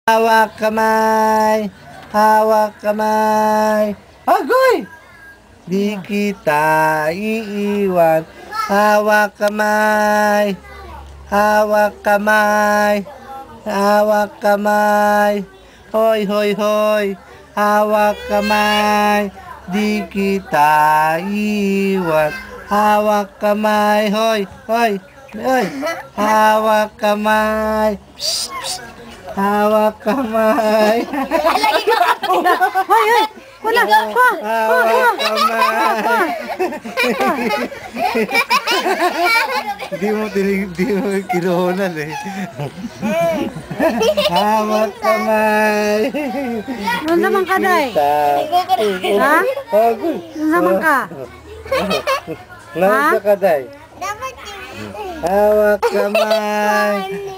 Hawak kamay, hawak kamay. Agoy! Di kita iiwan. Hawak kamay, hawak kamay, hawak kamay. Hoy, hoy, hoy. Hawak kamay, di kita iiwan. Hawak kamay, hoy, hoy, hoy. Hawak kamay. Psst, psst. Hawak kamay. Lagi ko ako. Hoy, hoy. Wala. Hawak kamay. Di mo kinuhunan eh. Hawak kamay. Ano naman ka, Day? Ha? Agoy. Ano naman ka? Naman ka, Day. Dapat Hawak kamay.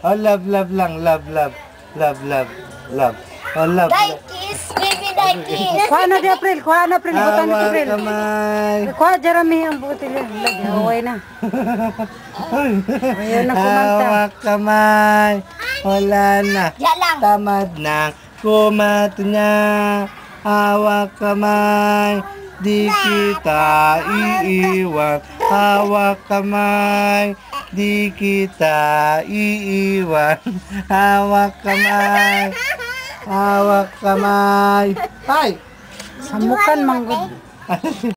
Oh, love, love lang. Love, love. Love, love. Love. Oh, love, die love. kiss, baby, die kiss. Kuha na di April. Kuha na April. Butan ni Hawak April. kamay. Kuha, Jeremy, ang butil yan. Away na. Ayaw na kumanta. Hawak kamay. Wala na. Diyan lang. Tamad na kumato niya. Hawak kamay. Di kita iiwan. Hawak kamay. Di kita iiwan. Hawak kamay. Hawak kamay. Ay! Samukan, manggod.